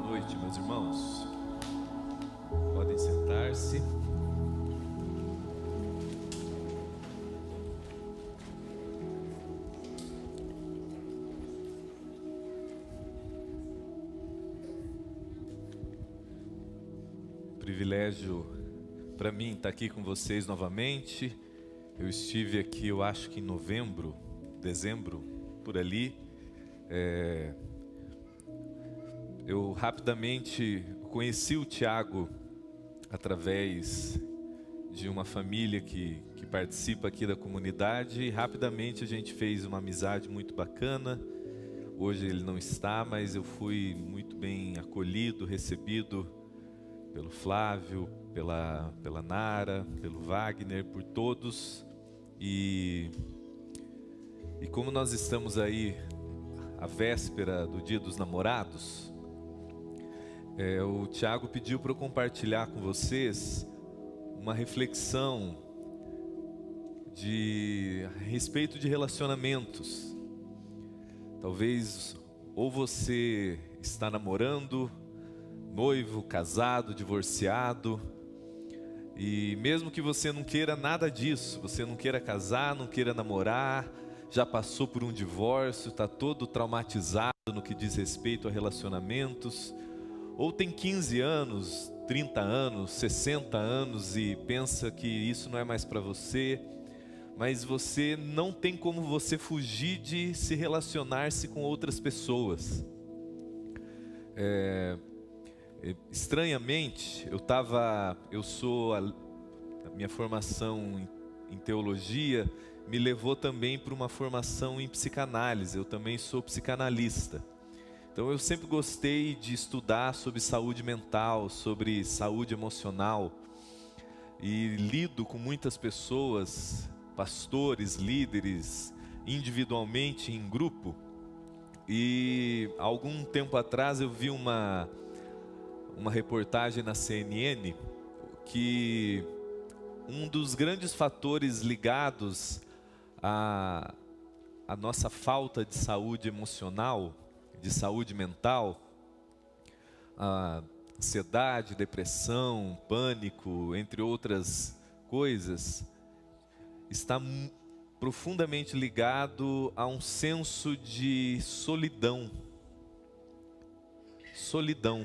noite, meus irmãos. Podem sentar-se. Privilégio para mim estar aqui com vocês novamente. Eu estive aqui, eu acho que em novembro, dezembro, por ali. Eu rapidamente conheci o Tiago através de uma família que participa aqui da comunidade, e rapidamente a gente fez uma amizade muito bacana. Hoje ele não está, mas eu fui muito bem acolhido, recebido pelo Flávio, pela Nara, pelo Wagner, por todos. E como nós estamos aí à véspera do Dia dos Namorados, o Tiago pediu para eu compartilhar com vocês uma reflexão a respeito de relacionamentos. Talvez ou você está namorando, noivo, casado, divorciado, e mesmo que você não queira nada disso, você não queira casar, não queira namorar, já passou por um divórcio, está todo traumatizado no que diz respeito a relacionamentos, ou tem 15 anos, 30 anos, 60 anos e pensa que isso não é mais para você, mas você não tem como você fugir de se relacionar-se com outras pessoas. Estranhamente, a minha formação em teologia me levou também para uma formação em psicanálise. Eu também sou psicanalista. Então eu sempre gostei de estudar sobre saúde mental, sobre saúde emocional, e lido com muitas pessoas, pastores, líderes, individualmente, em grupo. E algum tempo atrás eu vi uma reportagem na CNN que um dos grandes fatores ligados à nossa falta de saúde emocional, de saúde mental, a ansiedade, depressão, pânico, entre outras coisas, está profundamente ligado a um senso de solidão. Solidão.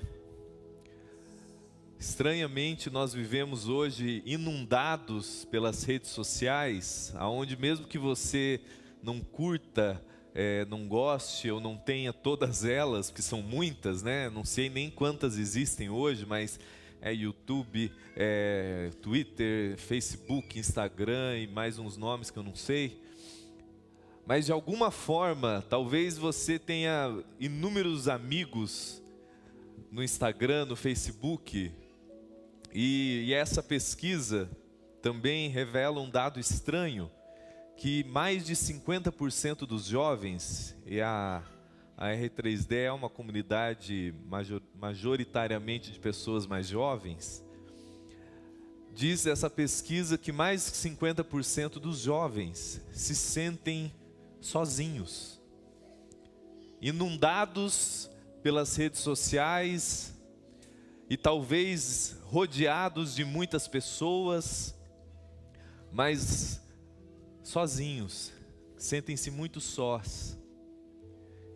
Estranhamente, nós vivemos hoje inundados pelas redes sociais, aonde mesmo que você não curta, não goste ou não tenha todas elas, que são muitas, né? Não sei nem quantas existem hoje, mas YouTube, Twitter, Facebook, Instagram e mais uns nomes que eu não sei. Mas de alguma forma, talvez você tenha inúmeros amigos no Instagram, no Facebook, e essa pesquisa também revela um dado estranho, que mais de 50% dos jovens, e a R3D é uma comunidade majoritariamente de pessoas mais jovens, diz essa pesquisa que mais de 50% dos jovens se sentem sozinhos, inundados pelas redes sociais e talvez rodeados de muitas pessoas, mas sozinhos, sentem-se muito sós.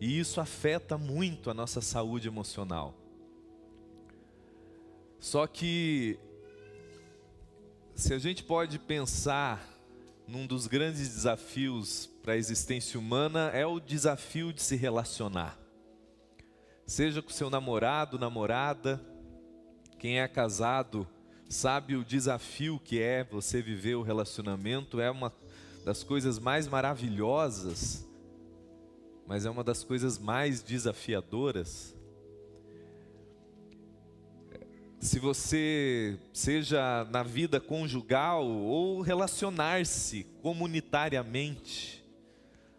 E isso afeta muito a nossa saúde emocional. Só que, se a gente pode pensar num dos grandes desafios para a existência humana, é o desafio de se relacionar. Seja com seu namorado, namorada, quem é casado sabe o desafio que é você viver o relacionamento. É uma das coisas mais maravilhosas, mas é uma das coisas mais desafiadoras. Se você, seja na vida conjugal ou relacionar-se comunitariamente,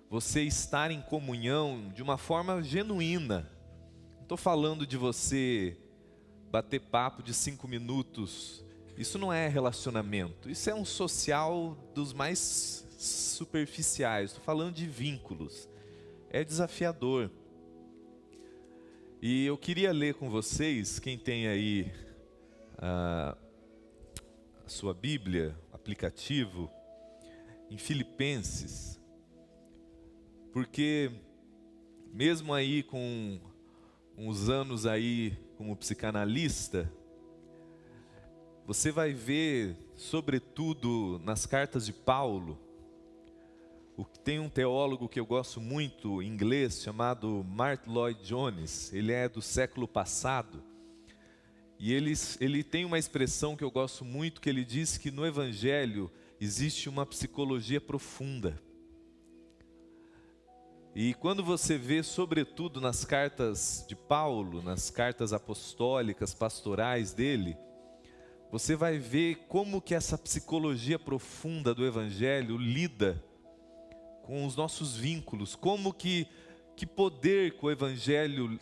você estar em comunhão de uma forma genuína. Não estou falando de você bater papo de 5 minutos. Isso não é relacionamento. Isso é um social dos mais superficiais. Estou falando de vínculos. É desafiador. E eu queria ler com vocês, quem tem aí a sua Bíblia, aplicativo, em Filipenses, porque mesmo aí com uns anos aí como psicanalista, você vai ver, sobretudo nas cartas de Paulo, tem um teólogo que eu gosto muito, inglês, chamado Martyn Lloyd-Jones. Ele é do século passado, e ele tem uma expressão que eu gosto muito, que ele diz que no Evangelho existe uma psicologia profunda. E quando você vê, sobretudo nas cartas de Paulo, nas cartas apostólicas, pastorais dele, você vai ver como que essa psicologia profunda do Evangelho lida com os nossos vínculos, como que poder que o Evangelho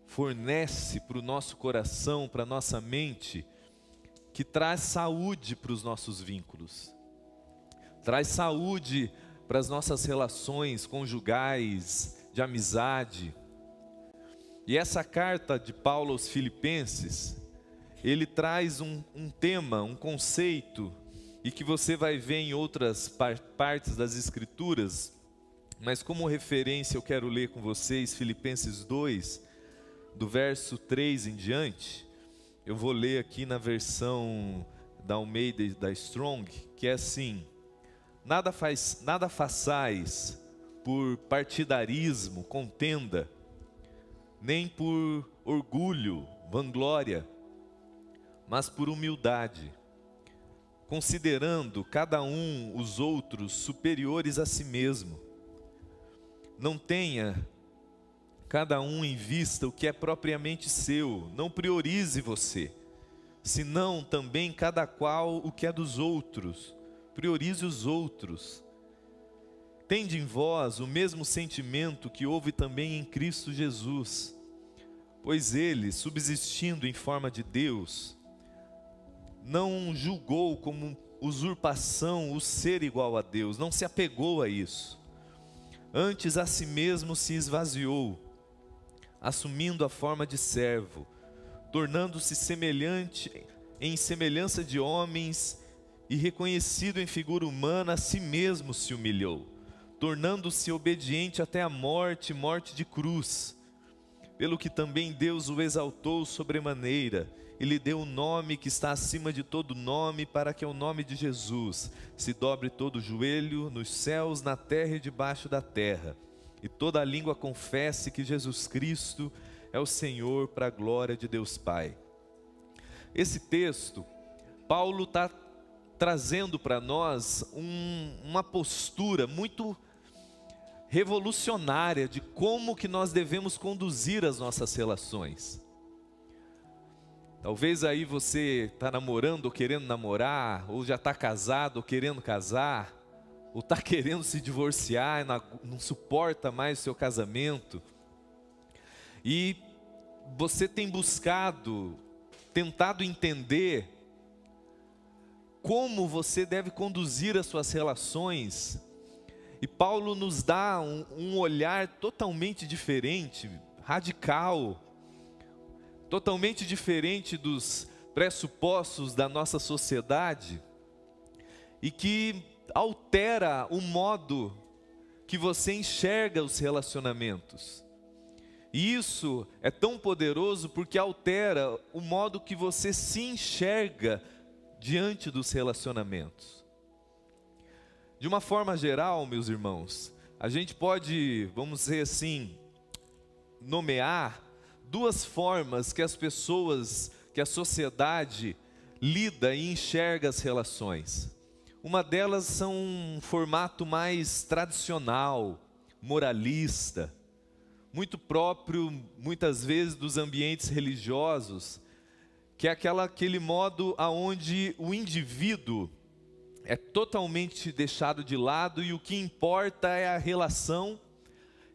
fornece para o nosso coração, para a nossa mente, que traz saúde para os nossos vínculos, traz saúde para as nossas relações conjugais, de amizade. E essa carta de Paulo aos Filipenses, ele traz um tema, um conceito, e que você vai ver em outras partes das Escrituras, mas como referência eu quero ler com vocês Filipenses 2, do verso 3 em diante. Eu vou ler aqui na versão da Almeida e da Strong, que é assim: nada façais por partidarismo, contenda, nem por orgulho, vanglória, mas por humildade, considerando cada um os outros superiores a si mesmo. Não tenha cada um em vista o que é propriamente seu, não priorize você, senão também cada qual o que é dos outros, priorize os outros. Tende em vós o mesmo sentimento que houve também em Cristo Jesus, pois ele, subsistindo em forma de Deus, não julgou como usurpação o ser igual a Deus, não se apegou a isso. Antes a si mesmo se esvaziou, assumindo a forma de servo, tornando-se semelhante em semelhança de homens, e reconhecido em figura humana, a si mesmo se humilhou, tornando-se obediente até a morte, morte de cruz. Pelo que também Deus o exaltou sobremaneira, e lhe deu um nome que está acima de todo nome, para que ao nome de Jesus se dobre todo o joelho, nos céus, na terra e debaixo da terra, e toda a língua confesse que Jesus Cristo é o Senhor, para a glória de Deus Pai. Esse texto, Paulo está trazendo para nós uma postura muito revolucionária de como que nós devemos conduzir as nossas relações. Talvez aí você está namorando ou querendo namorar, ou já está casado ou querendo casar, ou está querendo se divorciar e não suporta mais o seu casamento, e você tem tentado entender como você deve conduzir as suas relações, e Paulo nos dá um olhar totalmente diferente, radical, totalmente diferente dos pressupostos da nossa sociedade, e que altera o modo que você enxerga os relacionamentos. E isso é tão poderoso porque altera o modo que você se enxerga diante dos relacionamentos. De uma forma geral, meus irmãos, a gente pode, vamos dizer assim, nomear duas formas que as pessoas, que a sociedade lida e enxerga as relações. Uma delas são um formato mais tradicional, moralista, muito próprio, muitas vezes, dos ambientes religiosos, que é aquele modo onde o indivíduo é totalmente deixado de lado e o que importa é a relação,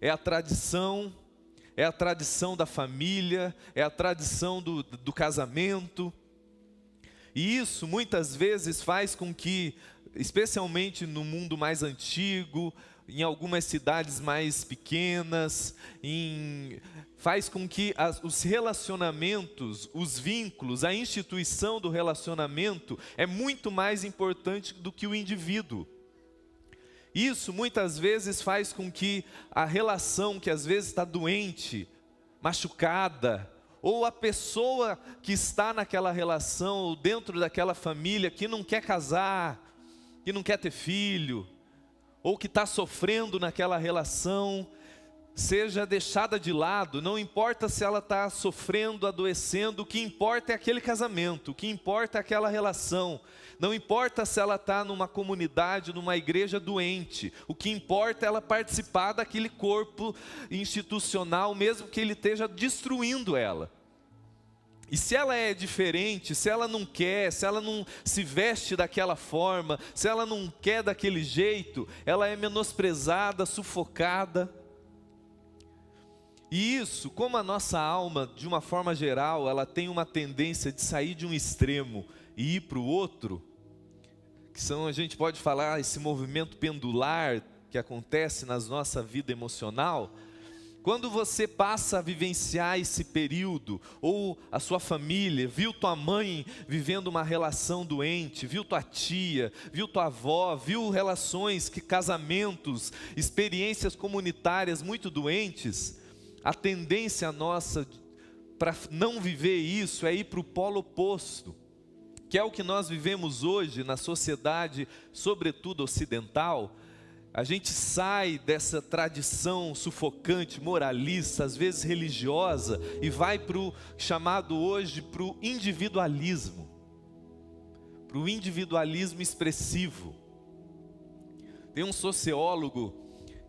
é a tradição da família, é a tradição do casamento. E isso muitas vezes faz com que, especialmente no mundo mais antigo, em algumas cidades mais pequenas, faz com que os relacionamentos, os vínculos, a instituição do relacionamento é muito mais importante do que o indivíduo. Isso muitas vezes faz com que a relação que às vezes está doente, machucada, ou a pessoa que está naquela relação, ou dentro daquela família, que não quer casar, que não quer ter filho, ou que está sofrendo naquela relação, seja deixada de lado. Não importa se ela está sofrendo, adoecendo, o que importa é aquele casamento, o que importa é aquela relação. Não importa se ela está numa comunidade, numa igreja doente, o que importa é ela participar daquele corpo institucional, mesmo que ele esteja destruindo ela. E se ela é diferente, se ela não quer, se ela não se veste daquela forma, se ela não quer daquele jeito, ela é menosprezada, sufocada. E isso, como a nossa alma, de uma forma geral, ela tem uma tendência de sair de um extremo e ir para o outro, que são, a gente pode falar, esse movimento pendular que acontece na nossa vida emocional. Quando você passa a vivenciar esse período, ou a sua família, viu tua mãe vivendo uma relação doente, viu tua tia, viu tua avó, viu relações, casamentos, experiências comunitárias muito doentes, a tendência nossa para não viver isso é ir para o polo oposto, que é o que nós vivemos hoje na sociedade, sobretudo ocidental. A gente sai dessa tradição sufocante, moralista, às vezes religiosa, e vai para o chamado hoje para o individualismo expressivo. Tem um sociólogo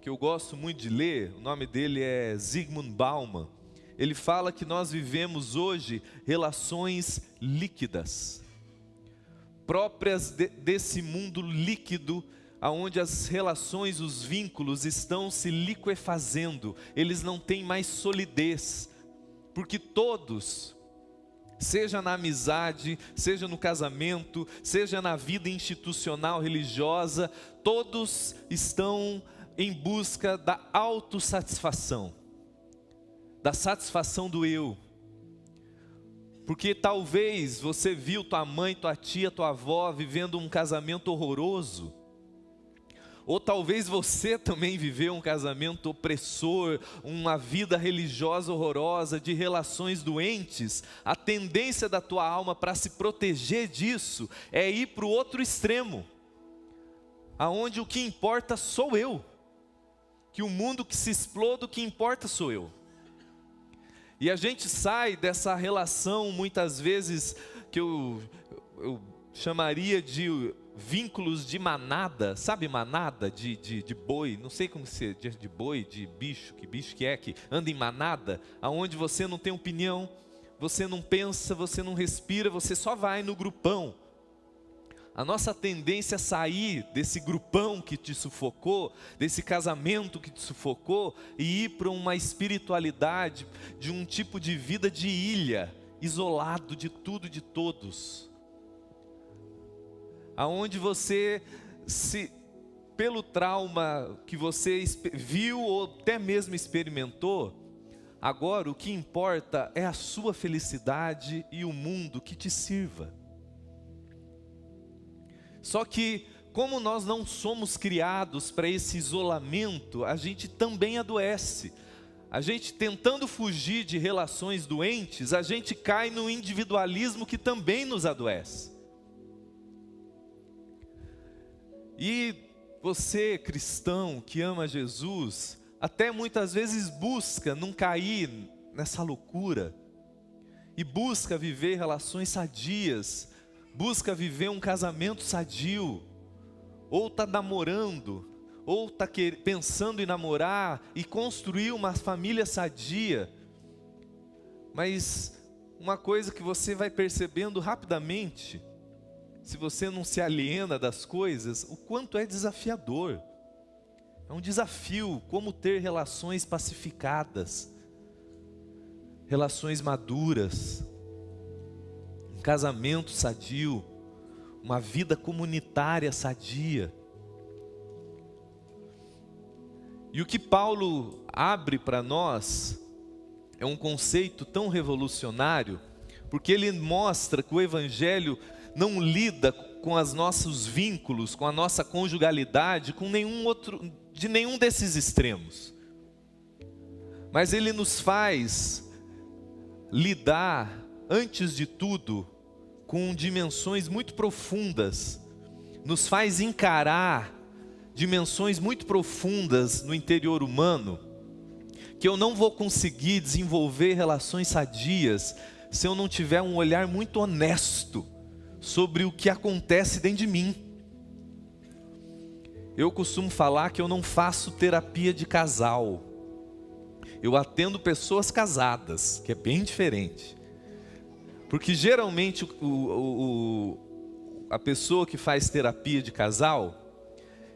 que eu gosto muito de ler, o nome dele é Zygmunt Bauman. Ele fala que nós vivemos hoje relações líquidas, próprias desse mundo líquido, aonde as relações, os vínculos estão se liquefazendo, eles não têm mais solidez, porque todos, seja na amizade, seja no casamento, seja na vida institucional religiosa, todos estão em busca da autossatisfação, da satisfação do eu. Porque talvez você viu tua mãe, tua tia, tua avó vivendo um casamento horroroso, ou talvez você também viveu um casamento opressor, uma vida religiosa horrorosa, de relações doentes. A tendência da tua alma para se proteger disso é ir para o outro extremo, aonde o que importa sou eu, que o mundo que se exploda, o que importa sou eu. E a gente sai dessa relação muitas vezes que eu chamaria de vínculos de manada, sabe manada de boi, não sei como se de boi, de bicho, que bicho que é que anda em manada, aonde você não tem opinião, você não pensa, você não respira, você só vai no grupão. A nossa tendência é sair desse grupão que te sufocou, desse casamento que te sufocou, e ir para uma espiritualidade, de um tipo de vida de ilha, isolado de tudo e de todos, aonde você, pelo trauma que você viu ou até mesmo experimentou, agora o que importa é a sua felicidade e o mundo que te sirva. Só que, como nós não somos criados para esse isolamento, a gente também adoece. A gente tentando fugir de relações doentes, a gente cai no individualismo que também nos adoece. E você, cristão, que ama Jesus, até muitas vezes busca não cair nessa loucura, e busca viver relações sadias, busca viver um casamento sadio, ou está namorando, ou está pensando em namorar e construir uma família sadia. Mas uma coisa que você vai percebendo rapidamente, se você não se aliena das coisas, o quanto é desafiador. É um desafio como ter relações pacificadas, relações maduras, um casamento sadio, uma vida comunitária sadia. E o que Paulo abre para nós é um conceito tão revolucionário, porque ele mostra que o Evangelho não lida com os nossos vínculos, com a nossa conjugalidade, com nenhum desses extremos. Mas ele nos faz lidar, antes de tudo, com dimensões muito profundas, nos faz encarar dimensões muito profundas no interior humano, que eu não vou conseguir desenvolver relações sadias se eu não tiver um olhar muito honesto sobre o que acontece dentro de mim. Eu costumo falar que eu não faço terapia de casal, eu atendo pessoas casadas, que é bem diferente, porque geralmente a pessoa que faz terapia de casal,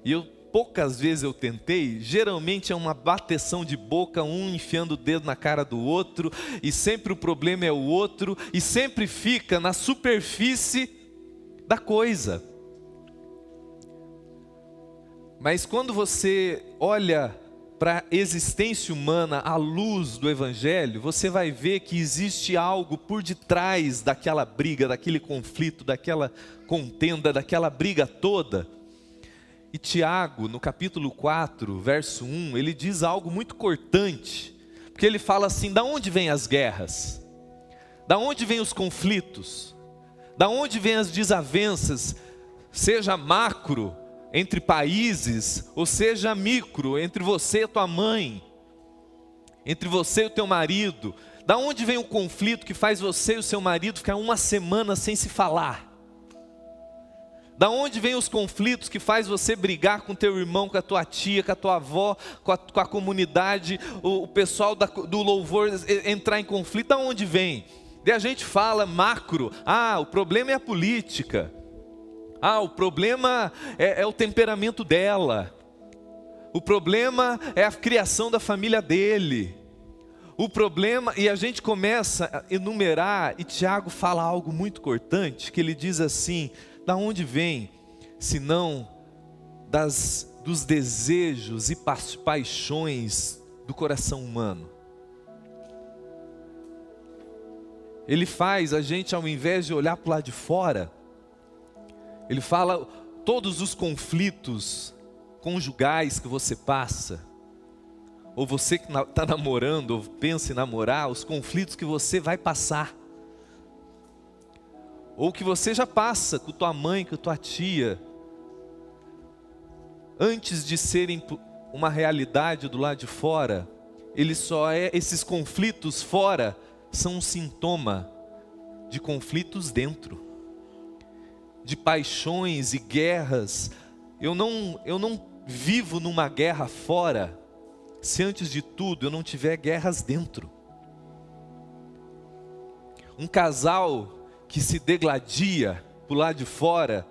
e poucas vezes eu tentei, geralmente é uma bateção de boca, um enfiando o dedo na cara do outro, e sempre o problema é o outro, e sempre fica na superfície da coisa. Mas quando você olha para a existência humana à luz do Evangelho, você vai ver que existe algo por detrás daquela briga, daquele conflito, daquela contenda, daquela briga toda. E Tiago, no capítulo 4, verso 1, ele diz algo muito cortante, porque ele fala assim: da onde vêm as guerras? Da onde vêm os conflitos? Da onde vêm as desavenças, seja macro, entre países, ou seja micro, entre você e tua mãe, entre você e o teu marido? Da onde vem o conflito que faz você e o seu marido ficar uma semana sem se falar? Da onde vem os conflitos que faz você brigar com teu irmão, com a tua tia, com a tua avó, com a comunidade, o pessoal do louvor entrar em conflito? Da onde vem? Daí a gente fala macro, o problema é a política, o problema é o temperamento dela, o problema é a criação da família dele, o problema, e a gente começa a enumerar, e Tiago fala algo muito cortante, que ele diz assim: da onde vem, senão dos desejos e paixões do coração humano? Ele faz a gente, ao invés de olhar para o lado de fora, ele fala todos os conflitos conjugais que você passa, ou você que está namorando, ou pensa em namorar, os conflitos que você vai passar, ou que você já passa com tua mãe, com tua tia, antes de serem uma realidade do lado de fora, esses conflitos fora são um sintoma de conflitos dentro, de paixões e guerras. Eu não vivo numa guerra fora, se antes de tudo eu não tiver guerras dentro. Um casal que se degladia por lá de fora,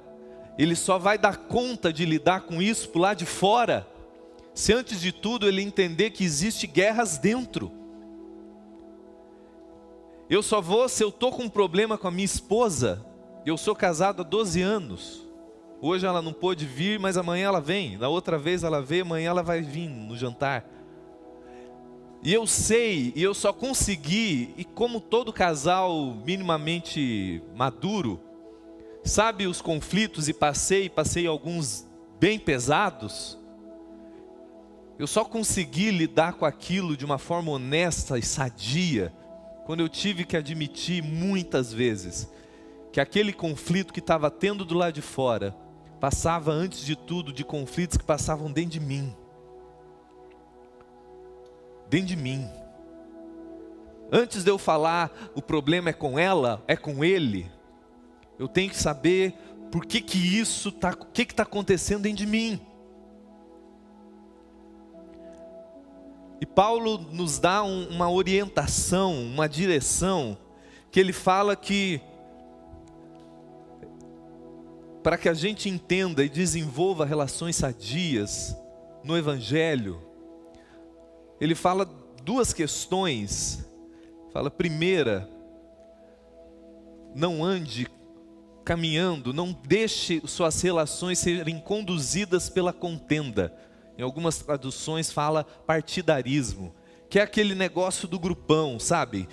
ele só vai dar conta de lidar com isso por lá de fora, se antes de tudo ele entender que existe guerras dentro. Eu só vou, se eu estou com um problema com a minha esposa, eu sou casado há 12 anos, hoje ela não pôde vir, mas amanhã ela vem, na outra vez ela veio, amanhã ela vai vir no jantar. E eu sei, e eu só consegui, e como todo casal minimamente maduro, sabe os conflitos, e passei alguns bem pesados, eu só consegui lidar com aquilo de uma forma honesta e sadia, quando eu tive que admitir muitas vezes, que aquele conflito que estava tendo do lado de fora, passava antes de tudo de conflitos que passavam dentro de mim. Dentro de mim. Antes de eu falar o problema é com ela, é com ele, eu tenho que saber por que isso está, o que está acontecendo dentro de mim. E Paulo nos dá uma orientação, uma direção, que ele fala que para que a gente entenda e desenvolva relações sadias no Evangelho, ele fala duas questões. Fala, primeira, não ande caminhando, não deixe suas relações serem conduzidas pela contenda. Em algumas traduções fala partidarismo, que é aquele negócio do grupão, sabe?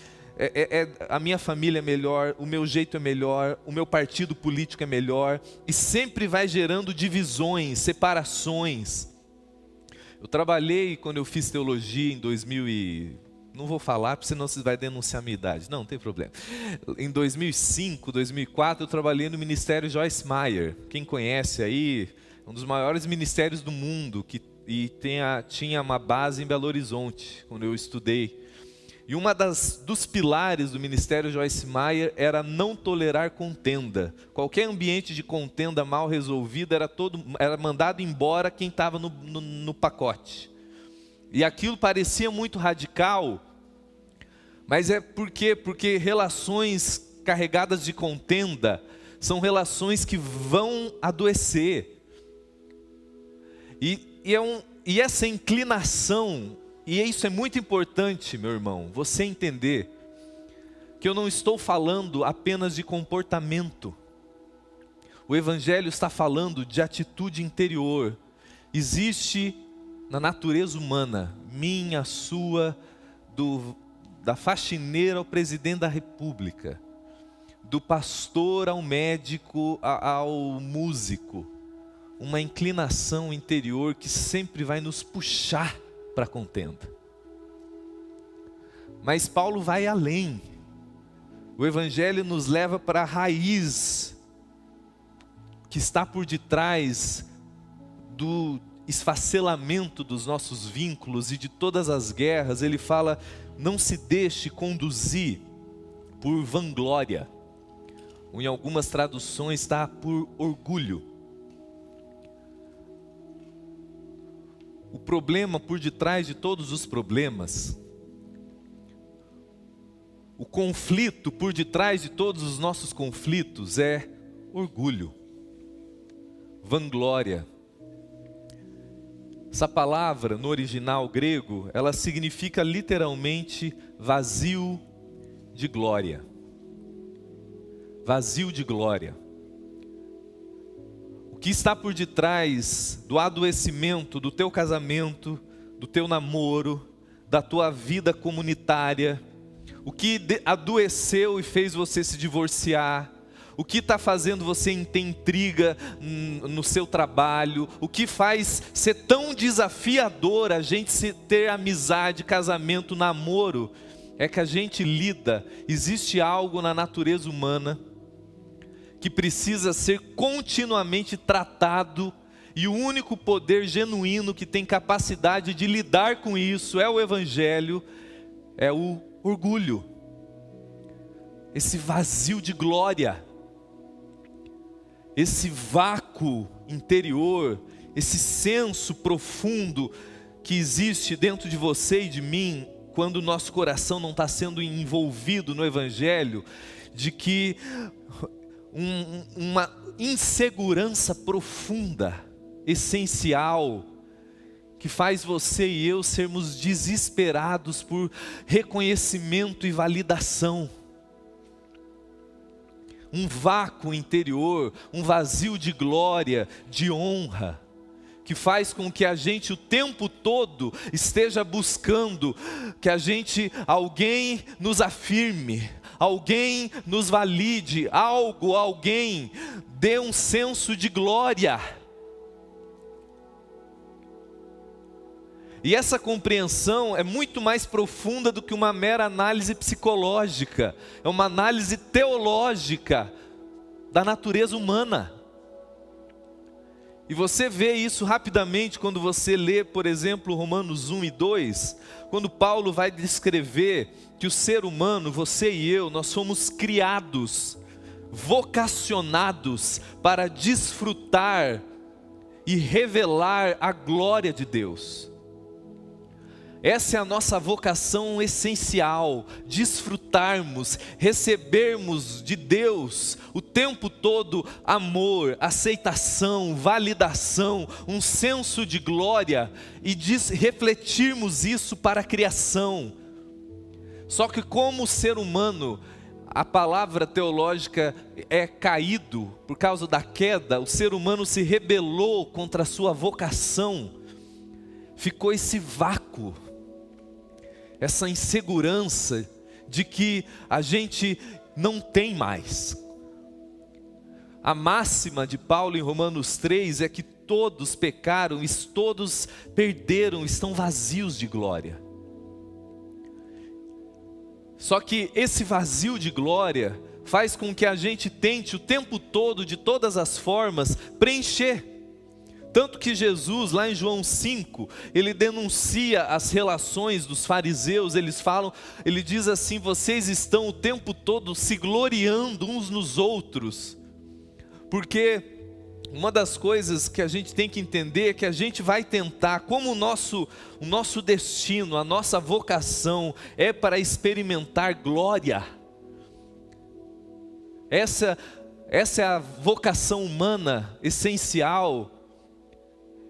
A minha família é melhor, o meu jeito é melhor, o meu partido político é melhor, e sempre vai gerando divisões, separações. Eu trabalhei quando eu fiz teologia em 2000 e... Não vou falar, porque senão você vai denunciar a minha idade. Não tem problema. Em 2005, 2004, eu trabalhei no Ministério Joyce Meyer. Quem conhece aí, um dos maiores ministérios do mundo, tinha uma base em Belo Horizonte, quando eu estudei. E dos pilares do Ministério Joyce Meyer era não tolerar contenda. Qualquer ambiente de contenda mal resolvida era mandado embora quem estava no pacote. E aquilo parecia muito radical, mas por quê? Porque relações carregadas de contenda são relações que vão adoecer. E essa inclinação, e isso é muito importante, meu irmão, você entender que eu não estou falando apenas de comportamento. O Evangelho está falando de atitude interior. Existe na natureza humana, minha, sua, da faxineira ao presidente da república, do pastor ao médico, ao músico, uma inclinação interior que sempre vai nos puxar para a contenda. Mas Paulo vai além. O Evangelho nos leva para a raiz que está por detrás do esfacelamento dos nossos vínculos e de todas as guerras. Ele fala: não se deixe conduzir por vanglória. Ou em algumas traduções está por orgulho. O problema por detrás de todos os problemas, o conflito por detrás de todos os nossos conflitos é orgulho, vanglória. Essa palavra no original grego, ela significa literalmente vazio de glória. Vazio de glória. O que está por detrás do adoecimento do teu casamento, do teu namoro, da tua vida comunitária, o que adoeceu e fez você se divorciar, o que está fazendo você ter intriga no seu trabalho, o que faz ser tão desafiador a gente ter amizade, casamento, namoro, é que a gente lida, existe algo na natureza humana que precisa ser continuamente tratado, e o único poder genuíno que tem capacidade de lidar com isso é o Evangelho, é o orgulho, esse vazio de glória, esse vácuo interior, esse senso profundo que existe dentro de você e de mim, quando o nosso coração não está sendo envolvido no Evangelho, de que uma insegurança profunda, essencial, que faz você e eu sermos desesperados por reconhecimento e validação. Um vácuo interior, um vazio de glória, de honra, que faz com que a gente o tempo todo esteja buscando que alguém nos afirme, alguém nos valide, alguém dê um senso de glória. E essa compreensão é muito mais profunda do que uma mera análise psicológica, é uma análise teológica da natureza humana. E você vê isso rapidamente quando você lê, por exemplo, Romanos 1 e 2, quando Paulo vai descrever que o ser humano, você e eu, nós somos criados, vocacionados para desfrutar e revelar a glória de Deus. Essa é a nossa vocação essencial, desfrutarmos, recebermos de Deus o tempo todo amor, aceitação, validação, um senso de glória e refletirmos isso para a criação. Só que como ser humano, a palavra teológica é caído, por causa da queda, o ser humano se rebelou contra a sua vocação. ficou esse vácuo, essa insegurança de que a gente não tem mais. A máxima de Paulo em Romanos 3 é que todos pecaram, todos perderam, estão vazios de glória. Só que esse vazio de glória faz com que a gente tente o tempo todo, de todas as formas, preencher. Tanto que Jesus, lá em João 5, ele denuncia as relações dos fariseus. Ele diz assim: vocês estão o tempo todo se gloriando uns nos outros. Porque uma das coisas que a gente tem que entender é que a gente vai tentar, como o nosso destino, a nossa vocação é para experimentar glória. Essa é a vocação humana essencial.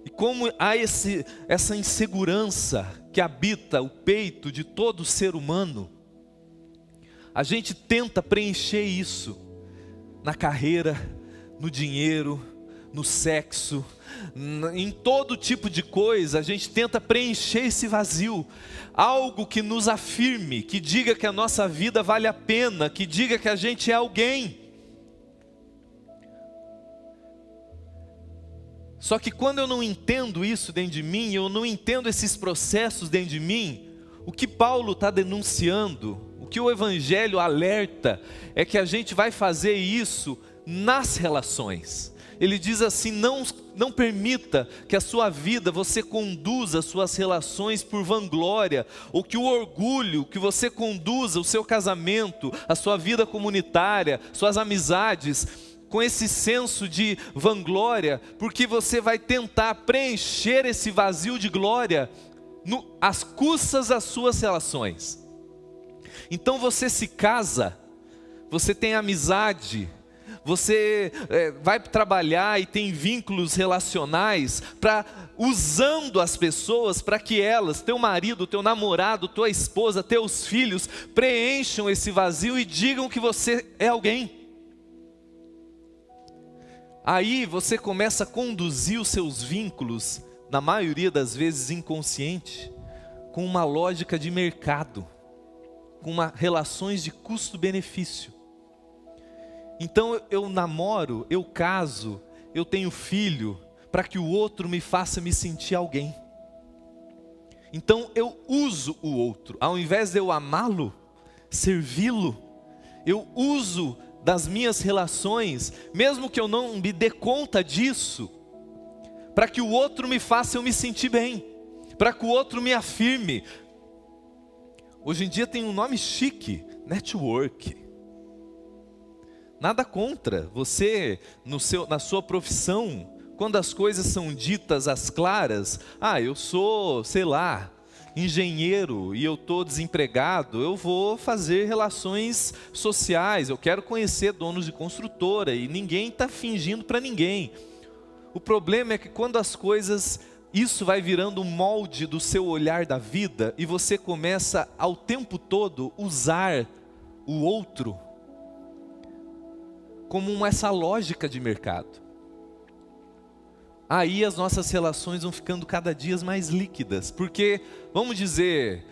E como há essa insegurança que habita o peito de todo ser humano, a gente tenta preencher isso na carreira, no dinheiro, no sexo, em todo tipo de coisa. A gente tenta preencher esse vazio, algo que nos afirme, que diga que a nossa vida vale a pena, que diga que a gente é alguém. Só que quando eu não entendo isso dentro de mim, eu não entendo esses processos dentro de mim, o que Paulo está denunciando, o que o Evangelho alerta, é que a gente vai fazer isso nas relações. Ele diz assim: não permita que a sua vida, você conduza as suas relações por vanglória, ou que o orgulho, que você conduza o seu casamento, a sua vida comunitária, suas amizades, com esse senso de vanglória, porque você vai tentar preencher esse vazio de glória às custas das suas relações. Então você se casa, você tem amizade, você vai trabalhar e tem vínculos relacionais, usando as pessoas para que elas, teu marido, teu namorado, tua esposa, teus filhos, preencham esse vazio e digam que você é alguém. Aí você começa a conduzir os seus vínculos, na maioria das vezes inconsciente, com uma lógica de mercado, com relações de custo-benefício. Então eu namoro, eu caso, eu tenho filho, para que o outro me faça me sentir alguém. Então eu uso o outro, ao invés de eu amá-lo, servi-lo, eu uso das minhas relações, mesmo que eu não me dê conta disso, para que o outro me faça eu me sentir bem, para que o outro me afirme. Hoje em dia tem um nome chique, network. Nada contra você, na sua profissão, quando as coisas são ditas às claras. Eu sou, sei lá, engenheiro e eu estou desempregado, eu vou fazer relações sociais, eu quero conhecer donos de construtora, e ninguém está fingindo para ninguém. O problema é que quando as coisas, isso vai virando um molde do seu olhar da vida, e você começa ao tempo todo usar o outro como essa lógica de mercado. Aí as nossas relações vão ficando cada dia mais líquidas, porque, vamos dizer,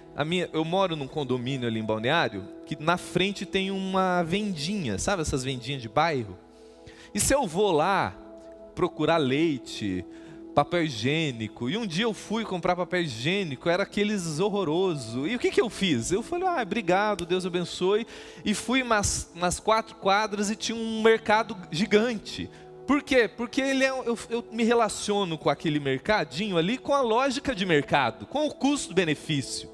eu moro num condomínio ali em Balneário, que na frente tem uma vendinha, sabe essas vendinhas de bairro? E se eu vou lá procurar leite, papel higiênico, e um dia eu fui comprar papel higiênico, era aqueles horroroso, e o que eu fiz? Eu falei: obrigado, Deus abençoe, e fui umas 4 quadras e tinha um mercado gigante. Por quê? Porque eu me relaciono com aquele mercadinho ali com a lógica de mercado, com o custo-benefício.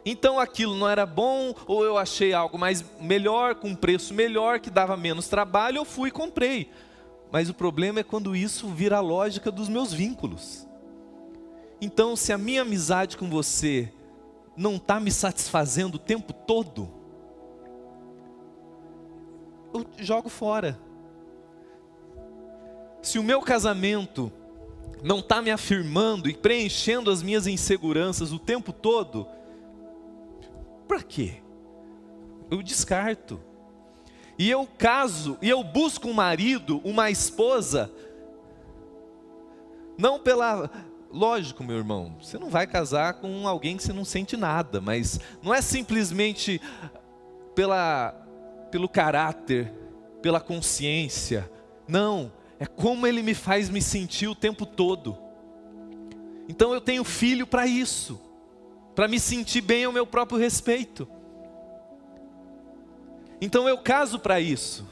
Então aquilo não era bom, ou eu achei algo melhor, com um preço melhor, que dava menos trabalho, eu fui e comprei. Mas o problema é quando isso vira a lógica dos meus vínculos. Então, se a minha amizade com você não está me satisfazendo o tempo todo, eu jogo fora. Se o meu casamento não está me afirmando e preenchendo as minhas inseguranças o tempo todo, para quê? Eu descarto. E eu caso, e eu busco um marido, uma esposa, não lógico, meu irmão, você não vai casar com alguém que você não sente nada, mas não é simplesmente pelo caráter, pela consciência. Não, é como ele me faz me sentir o tempo todo. Então eu tenho filho para isso, para me sentir bem ao meu próprio respeito. Então eu caso para isso.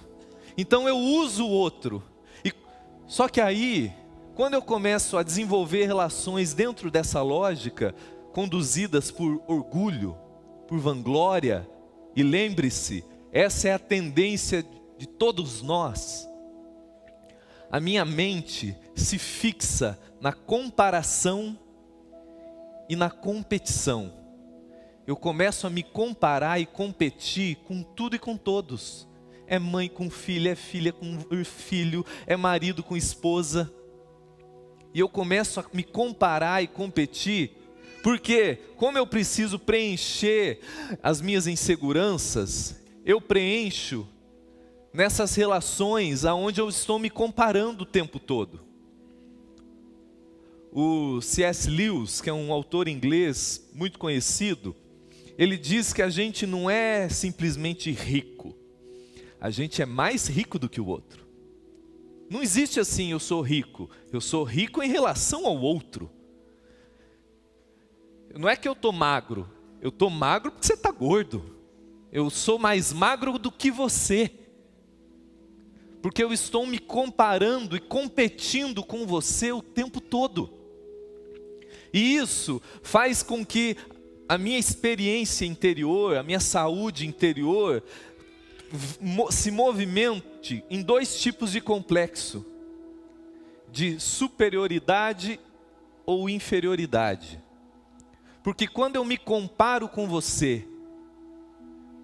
Então eu uso o outro. Só que aí, quando eu começo a desenvolver relações dentro dessa lógica, conduzidas por orgulho, por vanglória, e lembre-se, essa é a tendência de todos nós. A minha mente se fixa na comparação e na competição. Eu começo a me comparar e competir com tudo e com todos. É mãe com filha, é filha com filho, é marido com esposa. E eu começo a me comparar e competir, porque como eu preciso preencher as minhas inseguranças, eu preencho nessas relações aonde eu estou me comparando o tempo todo. O C.S. Lewis, que é um autor inglês muito conhecido, ele diz que a gente não é simplesmente rico, a gente é mais rico do que o outro. Não existe assim, eu sou rico em relação ao outro. Não é que eu estou magro porque você está gordo. Eu sou mais magro do que você, porque eu estou me comparando e competindo com você o tempo todo. E isso faz com que a minha experiência interior, a minha saúde interior, se movimente em dois tipos de complexo: de superioridade ou inferioridade. Porque quando eu me comparo com você,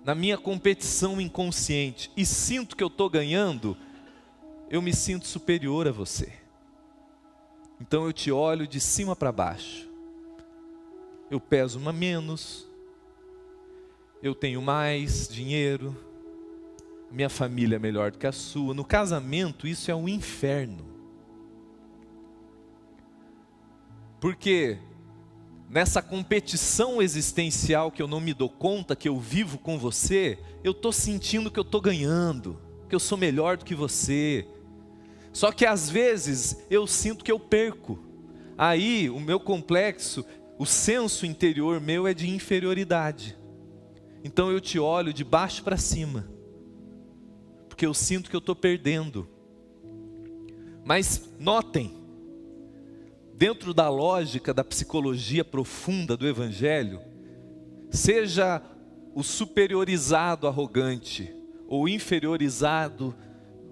na minha competição inconsciente, e sinto que eu estou ganhando, eu me sinto superior a você. Então eu te olho de cima para baixo. Eu peso uma menos, eu tenho mais dinheiro, minha família é melhor do que a sua. No casamento isso é um inferno. Porque nessa competição existencial que eu não me dou conta, que eu vivo com você, eu estou sentindo que eu estou ganhando, que eu sou melhor do que você. Só que às vezes eu sinto que eu perco. Aí o meu complexo, o senso interior meu é de inferioridade. Então eu te olho de baixo para cima, porque eu sinto que eu estou perdendo. Mas notem, dentro da lógica da psicologia profunda do Evangelho, seja o superiorizado arrogante ou inferiorizado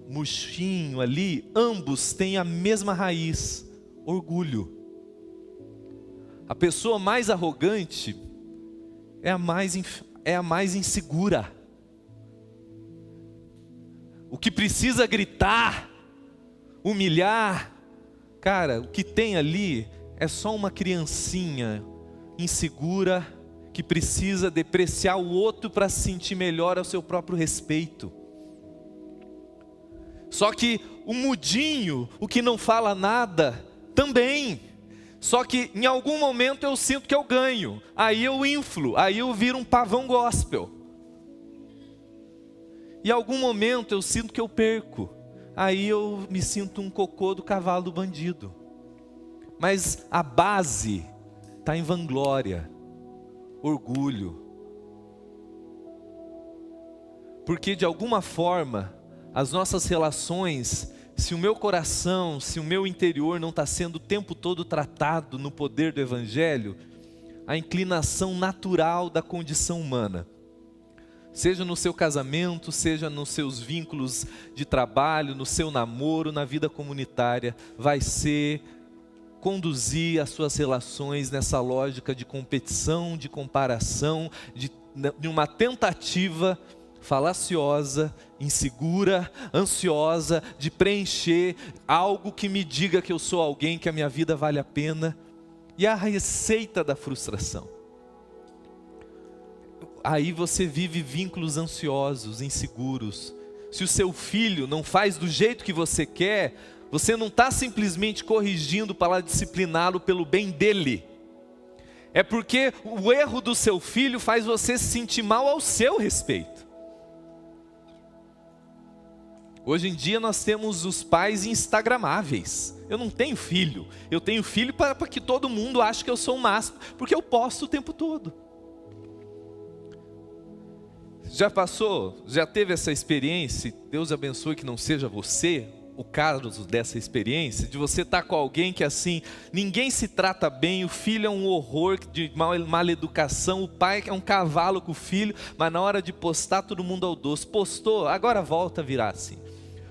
murchinho ali, ambos têm a mesma raiz: orgulho. A pessoa mais arrogante é a mais insegura. O que precisa gritar, humilhar, cara, o que tem ali é só uma criancinha insegura que precisa depreciar o outro para se sentir melhor ao seu próprio respeito. Só que o mudinho, o que não fala nada, também. Só que em algum momento eu sinto que eu ganho, aí eu inflo, aí eu viro um pavão gospel. E em algum momento eu sinto que eu perco, aí eu me sinto um cocô do cavalo do bandido. Mas a base está em vanglória, orgulho. Porque de alguma forma, as nossas relações, se o meu coração, se o meu interior não está sendo o tempo todo tratado no poder do Evangelho, a inclinação natural da condição humana, seja no seu casamento, seja nos seus vínculos de trabalho, no seu namoro, na vida comunitária, vai ser conduzir as suas relações nessa lógica de competição, de comparação, de uma tentativa falaciosa, insegura, ansiosa, de preencher algo que me diga que eu sou alguém, que a minha vida vale a pena. E a receita da frustração. Aí você vive vínculos ansiosos, inseguros. Se o seu filho não faz do jeito que você quer, Você não está simplesmente corrigindo para discipliná-lo pelo bem dele. É porque o erro do seu filho faz você se sentir mal ao seu respeito. Hoje em dia nós temos os pais instagramáveis. Eu não tenho filho. Eu tenho filho para que todo mundo ache que eu sou o máximo, porque eu posto o tempo todo. Já passou? Já teve essa experiência? Deus abençoe que não seja você o caso dessa experiência, de você estar com alguém que assim, ninguém se trata bem, o filho é um horror de mal educação, o pai é um cavalo com o filho, mas na hora de postar todo mundo ao doce. Postou, agora volta a virar assim.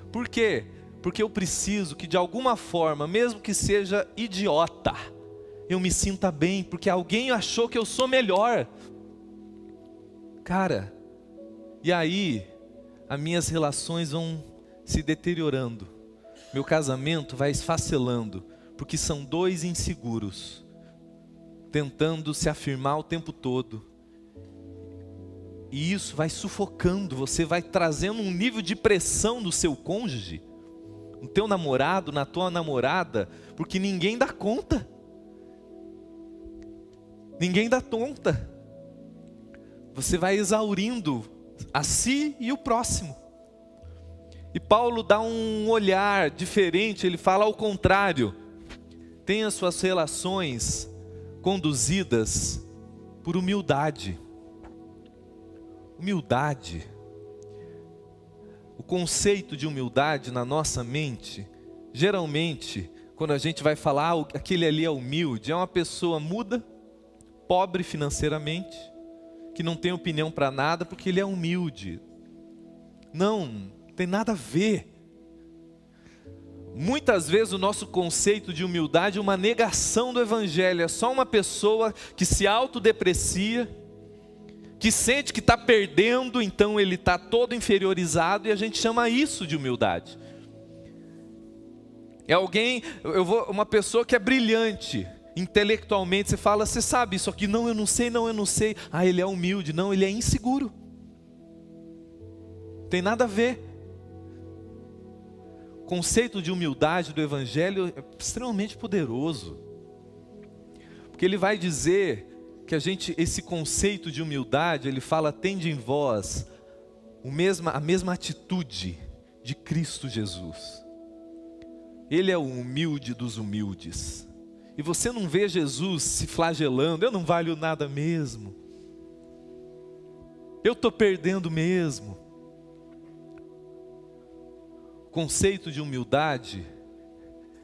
Por quê? Porque eu preciso que de alguma forma, mesmo que seja idiota, eu me sinta bem, porque alguém achou que eu sou melhor. Cara, e aí, as minhas relações vão se deteriorando. Meu casamento vai esfacelando, porque são dois inseguros, tentando se afirmar o tempo todo. E isso vai sufocando, você vai trazendo um nível de pressão do seu cônjuge, no teu namorado, na tua namorada, porque ninguém dá conta. Ninguém dá conta. Você vai exaurindo a si e o próximo. E Paulo dá um olhar diferente, ele fala ao contrário. Tenha suas relações conduzidas por humildade. Humildade. O conceito de humildade na nossa mente, geralmente, quando a gente vai falar, aquele ali é humilde, é uma pessoa muda, pobre financeiramente, que não tem opinião para nada, porque ele é humilde. Não tem nada a ver. Muitas vezes o nosso conceito de humildade é uma negação do Evangelho. É só uma pessoa que se autodeprecia, que sente que está perdendo, então ele está todo inferiorizado, e a gente chama isso de humildade. É alguém, uma pessoa que é brilhante, intelectualmente, você fala, você sabe isso aqui? Não, eu não sei, não, eu não sei. Ah, ele é humilde. Não, ele é inseguro. Tem nada a ver. O conceito de humildade do Evangelho é extremamente poderoso, porque ele vai dizer que esse conceito de humildade, ele fala, tende em vós a mesma atitude de Cristo Jesus. Ele é o humilde dos humildes, e você não vê Jesus se flagelando, eu não valho nada mesmo, eu estou perdendo mesmo. O conceito de humildade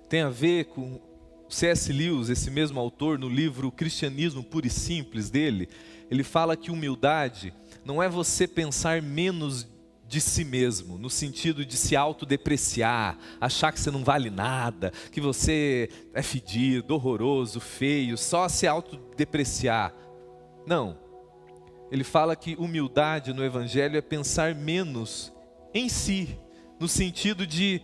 tem a ver com C.S. Lewis, esse mesmo autor, no livro Cristianismo Puro e Simples dele, ele fala que humildade não é você pensar menos de si mesmo, no sentido de se autodepreciar, achar que você não vale nada, que você é fedido, horroroso, feio, só se autodepreciar. Não. Ele fala que humildade no Evangelho é pensar menos em si, no sentido de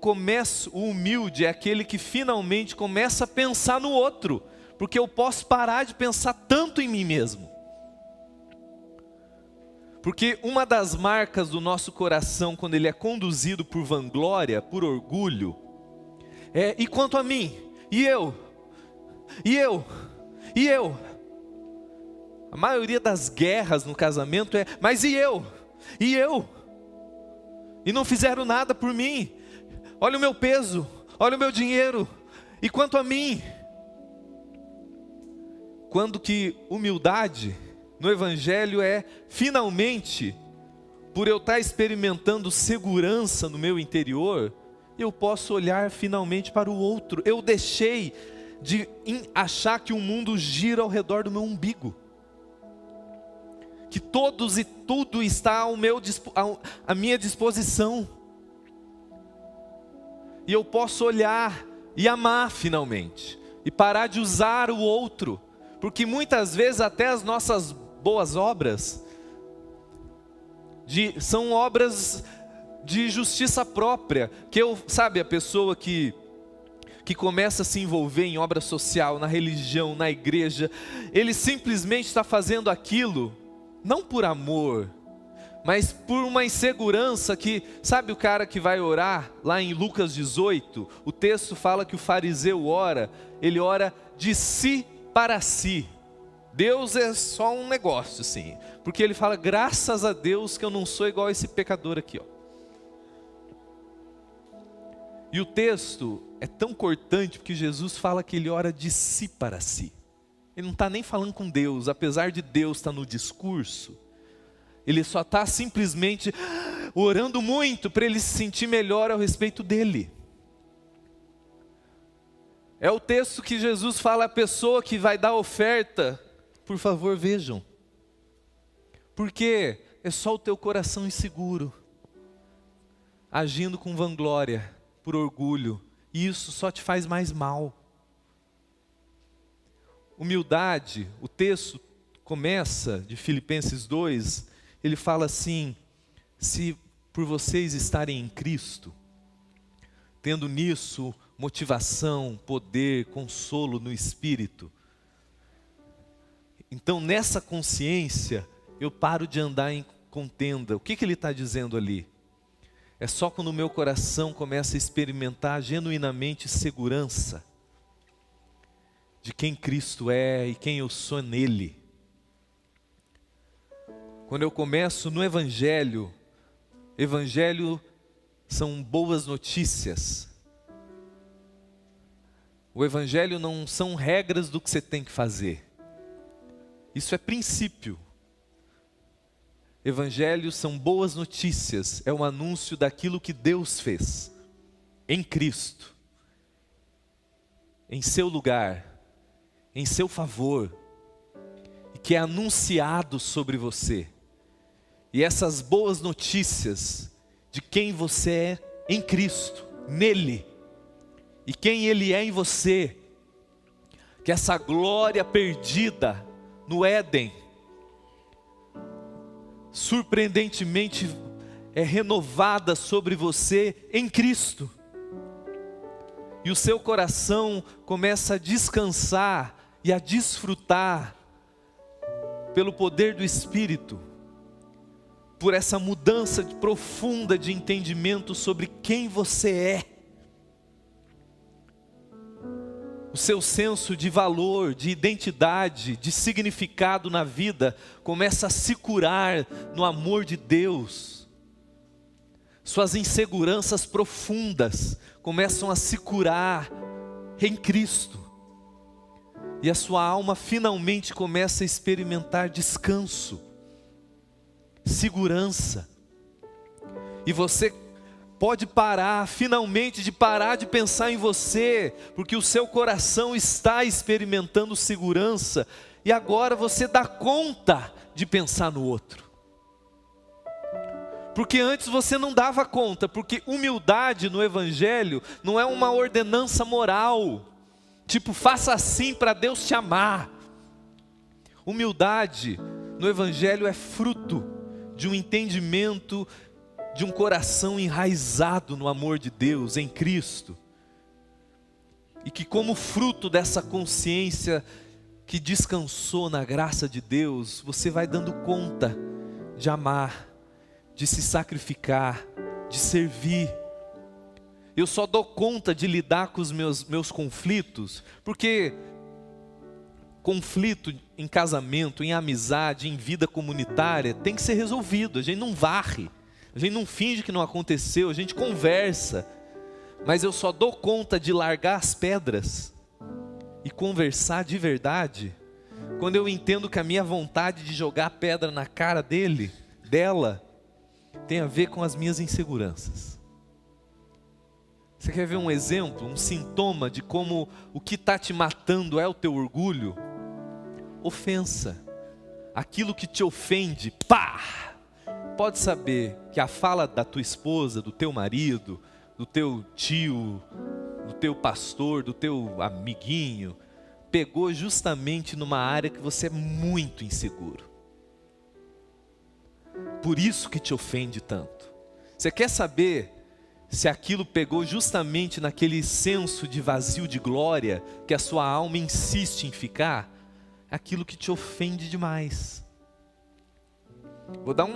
o humilde é aquele que finalmente começa a pensar no outro, porque eu posso parar de pensar tanto em mim mesmo. Porque uma das marcas do nosso coração, quando ele é conduzido por vanglória, por orgulho, é, e quanto a mim? E eu? A maioria das guerras no casamento é, mas e eu? E não fizeram nada por mim. Olha o meu peso, olha o meu dinheiro, e quanto a mim? Quando que humildade no Evangelho é, finalmente, por eu estar experimentando segurança no meu interior, eu posso olhar finalmente para o outro. Eu deixei de achar que o mundo gira ao redor do meu umbigo, que todos e tudo está à minha disposição, e eu posso olhar e amar finalmente, e parar de usar o outro, porque muitas vezes até as nossas boas obras são obras de justiça própria, sabe, a pessoa que começa a se envolver em obra social, na religião, na igreja, ele simplesmente está fazendo aquilo, não por amor, mas por uma insegurança que, sabe o cara que vai orar, lá em Lucas 18, o texto fala que o fariseu ora, ele ora de si para si. Deus é só um negócio assim, porque ele fala, graças a Deus que eu não sou igual a esse pecador aqui, ó. E o texto é tão cortante, porque Jesus fala que ele ora de si para si. Ele não está nem falando com Deus, apesar de Deus estar no discurso. Ele só está simplesmente orando muito para ele se sentir melhor ao respeito dele. É o texto que Jesus fala à pessoa que vai dar oferta, por favor vejam. Porque é só o teu coração inseguro, agindo com vanglória, por orgulho, e isso só te faz mais mal. Humildade, o texto começa de Filipenses 2, ele fala assim, se por vocês estarem em Cristo, tendo nisso motivação, poder, consolo no Espírito, então nessa consciência eu paro de andar em contenda. O que ele está dizendo ali? É só quando o meu coração começa a experimentar genuinamente segurança de quem Cristo é e quem eu sou nele. Quando eu começo no Evangelho são boas notícias. O Evangelho não são regras do que você tem que fazer. Isso é princípio. Evangelho são boas notícias, é um anúncio daquilo que Deus fez, em Cristo, em seu lugar, em seu favor, e que é anunciado sobre você. E essas boas notícias de quem você é em Cristo, nele, e quem Ele é em você, que essa glória perdida no Éden, surpreendentemente é renovada sobre você em Cristo. E o seu coração começa a descansar e a desfrutar pelo poder do Espírito, por essa mudança profunda de entendimento sobre quem você é. O seu senso de valor, de identidade, de significado na vida começa a se curar no amor de Deus. Suas inseguranças profundas começam a se curar em Cristo. E a sua alma finalmente começa a experimentar descanso, segurança. E você pode parar, finalmente, de parar de pensar em você, porque o seu coração está experimentando segurança, e agora você dá conta de pensar no outro. Porque antes você não dava conta, porque humildade no Evangelho não é uma ordenança moral, tipo, faça assim para Deus te amar. Humildade no Evangelho é fruto de um entendimento, de um coração enraizado no amor de Deus, em Cristo. E que como fruto dessa consciência que descansou na graça de Deus, você vai dando conta de amar, de se sacrificar, de servir. Eu só dou conta de lidar com os meus conflitos, porque conflito em casamento, em amizade, em vida comunitária, tem que ser resolvido. A gente não varre, a gente não finge que não aconteceu, a gente conversa. Mas eu só dou conta de largar as pedras e conversar de verdade quando eu entendo que a minha vontade de jogar a pedra na cara dela, tem a ver com as minhas inseguranças. Você quer ver um exemplo, um sintoma de como o que está te matando é o teu orgulho? Ofensa. Aquilo que te ofende, pá! Pode saber que a fala da tua esposa, do teu marido, do teu tio, do teu pastor, do teu amiguinho, pegou justamente numa área que você é muito inseguro. Por isso que te ofende tanto. Você quer saber se aquilo pegou justamente naquele senso de vazio de glória que a sua alma insiste em ficar? Aquilo que te ofende demais. Vou dar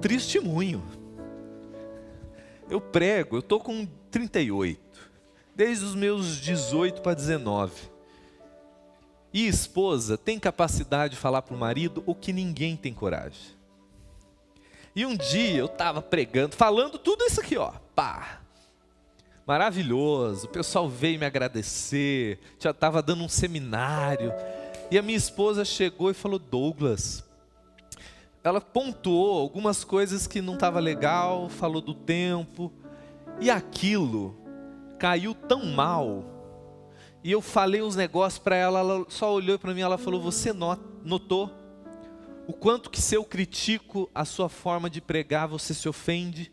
testemunho. Eu prego, eu estou com 38, desde os meus 18 para 19. E esposa tem capacidade de falar para o marido o que ninguém tem coragem. E um dia eu estava pregando, falando tudo isso aqui, ó, pá. Maravilhoso, o pessoal veio me agradecer, já estava dando um seminário. E a minha esposa chegou e falou: Douglas, ela pontuou algumas coisas que não estava legal, falou do tempo, e aquilo caiu tão mal. E eu falei uns negócios para ela, ela só olhou para mim, ela falou: você notou o quanto que se eu critico a sua forma de pregar, você se ofende?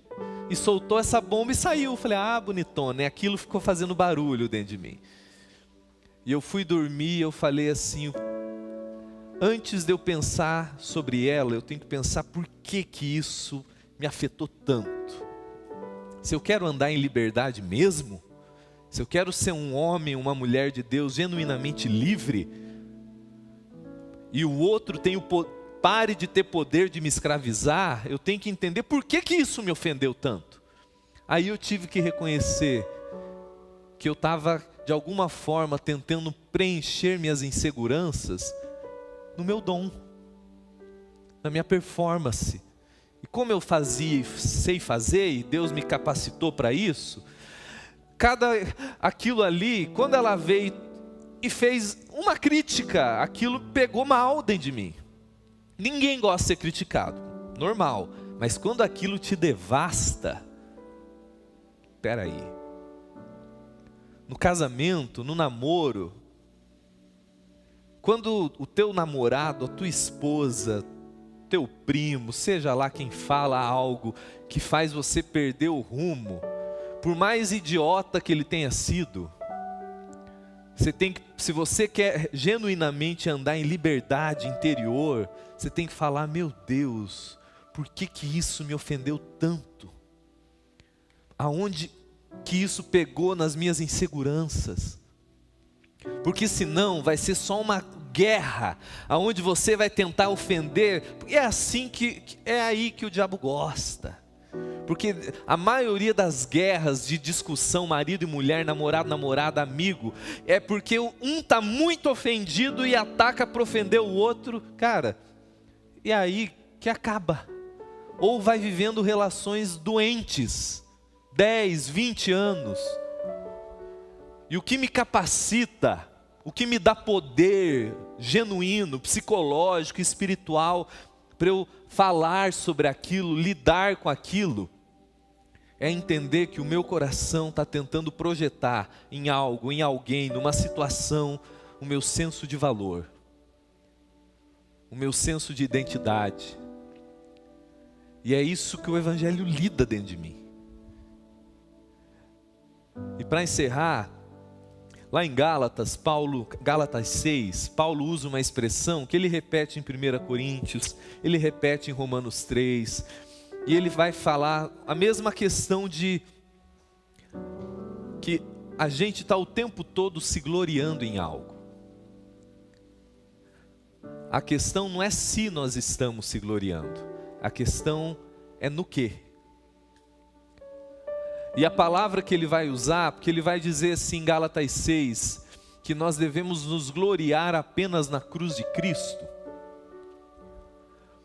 E soltou essa bomba e saiu. Eu falei: ah, bonitona, e aquilo ficou fazendo barulho dentro de mim. E eu fui dormir, eu falei assim: antes de eu pensar sobre ela, eu tenho que pensar por que isso me afetou tanto. Se eu quero andar em liberdade mesmo, se eu quero ser um homem, uma mulher de Deus genuinamente livre, e o outro tem pare de ter poder de me escravizar, eu tenho que entender por que isso me ofendeu tanto. Aí eu tive que reconhecer que eu estava de alguma forma tentando preencher minhas inseguranças no meu dom, na minha performance. E como eu fazia e sei fazer, e Deus me capacitou para isso, aquilo ali, quando ela veio e fez uma crítica, aquilo pegou mal dentro de mim. Ninguém gosta de ser criticado, normal. Mas quando aquilo te devasta, espera aí. No casamento, no namoro, quando o teu namorado, a tua esposa, teu primo, seja lá quem fala algo que faz você perder o rumo, por mais idiota que ele tenha sido, se você quer genuinamente andar em liberdade interior, você tem que falar: meu Deus, por que isso me ofendeu tanto? Aonde que isso pegou nas minhas inseguranças? Porque senão vai ser só uma guerra, aonde você vai tentar ofender. É assim é aí que o diabo gosta. Porque a maioria das guerras de discussão, marido e mulher, namorado, namorada, amigo, é porque um está muito ofendido e ataca para ofender o outro, cara, e aí que acaba. Ou vai vivendo relações doentes, 10, 20 anos. E o que me capacita, o que me dá poder genuíno, psicológico, espiritual, para eu falar sobre aquilo, lidar com aquilo, é entender que o meu coração está tentando projetar em algo, em alguém, numa situação, o meu senso de valor, o meu senso de identidade. E é isso que o Evangelho lida dentro de mim. E para encerrar, lá em Gálatas 6, Paulo usa uma expressão que ele repete em 1 Coríntios, ele repete em Romanos 3, e ele vai falar a mesma questão de que a gente está o tempo todo se gloriando em algo. A questão não é se nós estamos se gloriando, a questão é no quê. E a palavra que ele vai usar, porque ele vai dizer assim em Gálatas 6, que nós devemos nos gloriar apenas na cruz de Cristo.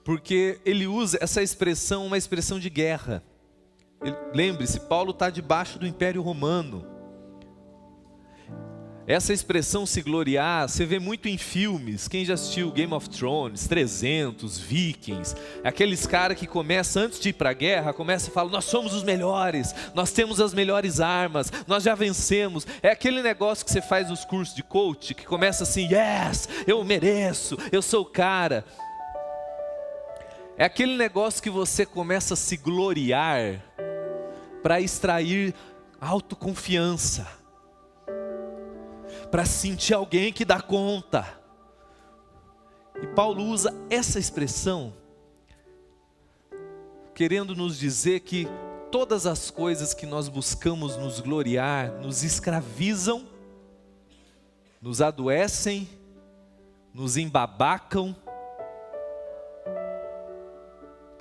Porque ele usa essa expressão, uma expressão de guerra. Lembre-se, Paulo está debaixo do Império Romano. Essa expressão se gloriar, você vê muito em filmes. Quem já assistiu Game of Thrones, 300, Vikings, aqueles caras que começam, antes de ir para a guerra, começam a falar: nós somos os melhores, nós temos as melhores armas, nós já vencemos. É aquele negócio que você faz nos cursos de coach, que começa assim: yes, eu mereço, eu sou o cara. É aquele negócio que você começa a se gloriar para extrair autoconfiança, para sentir alguém que dá conta. E Paulo usa essa expressão, querendo nos dizer que todas as coisas que nós buscamos nos gloriar, nos escravizam, nos adoecem, nos embabacam,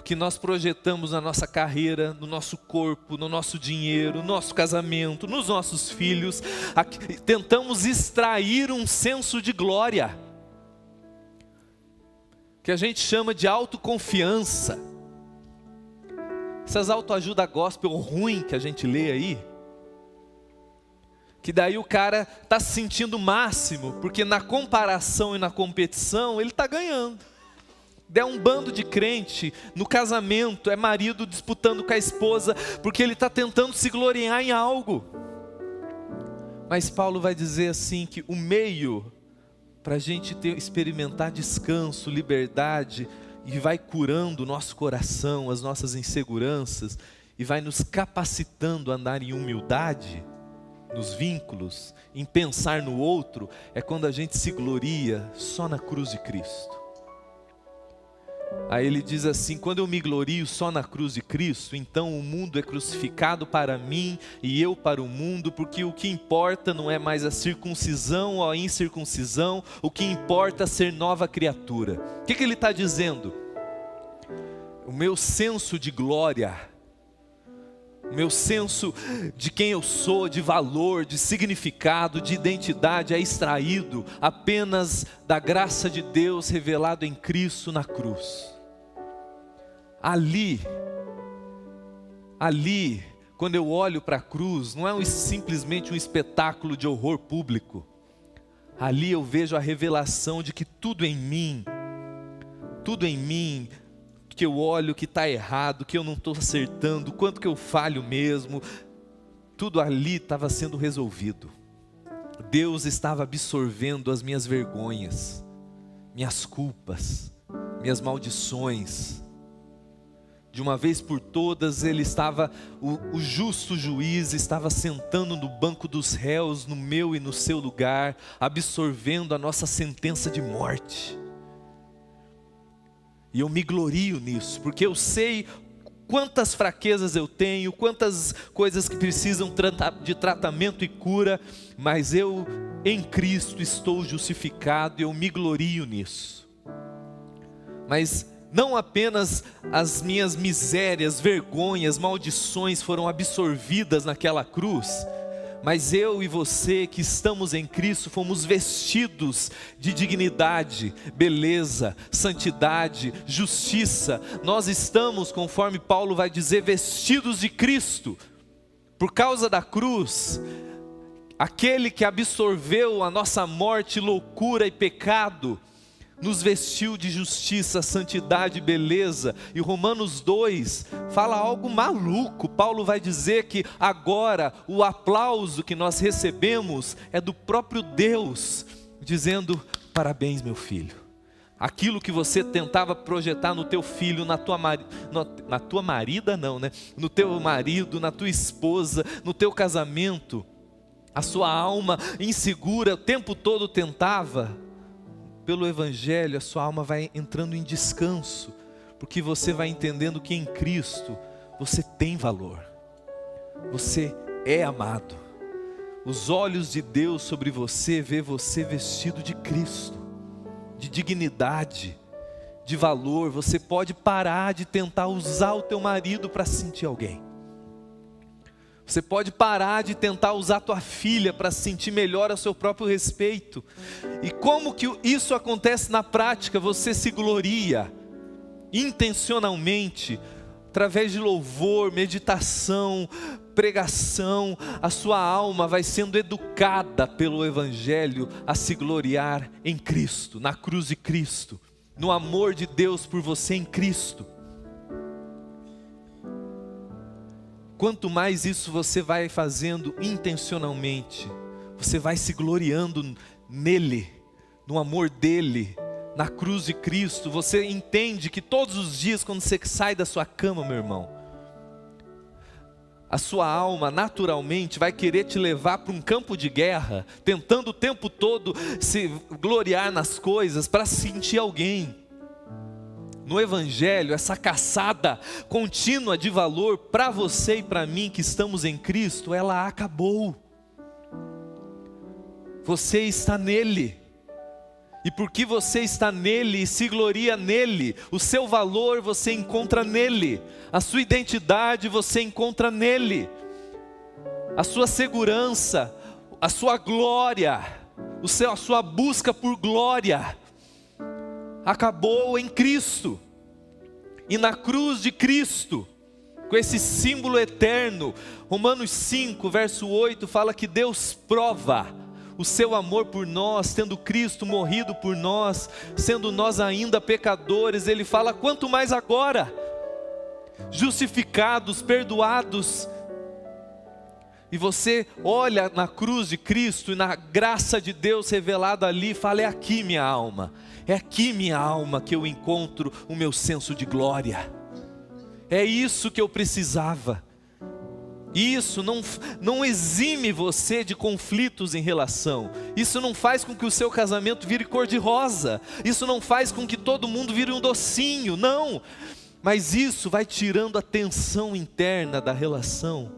que nós projetamos na nossa carreira, no nosso corpo, no nosso dinheiro, no nosso casamento, nos nossos filhos. Tentamos extrair um senso de glória, que a gente chama de autoconfiança. Essas autoajuda gospel ruim que a gente lê aí, que daí o cara está se sentindo o máximo, porque na comparação e na competição ele está ganhando. É um bando de crente no casamento, é marido disputando com a esposa, porque ele está tentando se gloriar em algo. Mas Paulo vai dizer assim, que o meio para a gente experimentar descanso, liberdade, e vai curando o nosso coração, as nossas inseguranças, e vai nos capacitando a andar em humildade, nos vínculos, em pensar no outro, é quando a gente se gloria só na cruz de Cristo. Aí ele diz assim: quando eu me glorio só na cruz de Cristo, então o mundo é crucificado para mim e eu para o mundo, porque o que importa não é mais a circuncisão ou a incircuncisão, o que importa é ser nova criatura. O que ele está dizendo? O meu senso de glória, o meu senso de quem eu sou, de valor, de significado, de identidade é extraído apenas da graça de Deus revelado em Cristo na cruz. Ali, quando eu olho para a cruz, não é simplesmente um espetáculo de horror público. Ali eu vejo a revelação de que tudo em mim, que eu olho que está errado, que eu não estou acertando, quanto que eu falho mesmo, tudo ali estava sendo resolvido. Deus estava absorvendo as minhas vergonhas, minhas culpas, minhas maldições. De uma vez por todas ele estava, o justo juiz estava sentando no banco dos réus, no meu e no seu lugar, absorvendo a nossa sentença de morte. E eu me glorio nisso, porque eu sei quantas fraquezas eu tenho, quantas coisas que precisam de tratamento e cura, mas eu em Cristo estou justificado e eu me glorio nisso. Mas não apenas as minhas misérias, vergonhas, maldições foram absorvidas naquela cruz, mas eu e você que estamos em Cristo fomos vestidos de dignidade, beleza, santidade, justiça. Nós estamos, conforme Paulo vai dizer, vestidos de Cristo. Por causa da cruz, aquele que absorveu a nossa morte, loucura e pecado, nos vestiu de justiça, santidade e beleza. E Romanos 2 fala algo maluco. Paulo vai dizer que agora o aplauso que nós recebemos é do próprio Deus, dizendo: parabéns, meu filho. Aquilo que você tentava projetar no teu filho, na tua marida não, né? No teu marido, na tua esposa, no teu casamento, a sua alma insegura o tempo todo tentava. Pelo Evangelho, a sua alma vai entrando em descanso, porque você vai entendendo que em Cristo você tem valor, você é amado. Os olhos de Deus sobre você vê você vestido de Cristo, de dignidade, de valor. Você pode parar de tentar usar o teu marido para sentir alguém. Você pode parar de tentar usar tua filha para sentir melhor a seu próprio respeito. E como que isso acontece na prática? Você se gloria intencionalmente, através de louvor, meditação, pregação. A sua alma vai sendo educada pelo Evangelho a se gloriar em Cristo, na cruz de Cristo, no amor de Deus por você em Cristo. Quanto mais isso você vai fazendo intencionalmente, você vai se gloriando nele, no amor dele, na cruz de Cristo. Você entende que todos os dias, quando você sai da sua cama, meu irmão, a sua alma naturalmente vai querer te levar para um campo de guerra, tentando o tempo todo se gloriar nas coisas para sentir alguém. No Evangelho, essa caçada contínua de valor para você e para mim que estamos em Cristo, ela acabou. Você está nele. E porque você está nele e se gloria nele, o seu valor você encontra nele, a sua identidade você encontra nele, a sua segurança, a sua glória, a sua busca por glória, acabou em Cristo. E na cruz de Cristo, com esse símbolo eterno, Romanos 5, verso 8, fala que Deus prova o seu amor por nós, tendo Cristo morrido por nós, sendo nós ainda pecadores. Ele fala, quanto mais agora, justificados, perdoados. E você olha na cruz de Cristo e na graça de Deus revelada ali, fala, é aqui minha alma, é aqui minha alma que eu encontro o meu senso de glória. É isso que eu precisava. Isso não exime você de conflitos em relação. Isso não faz com que o seu casamento vire cor-de-rosa. Isso não faz com que todo mundo vire um docinho, não. Mas isso vai tirando a tensão interna da relação.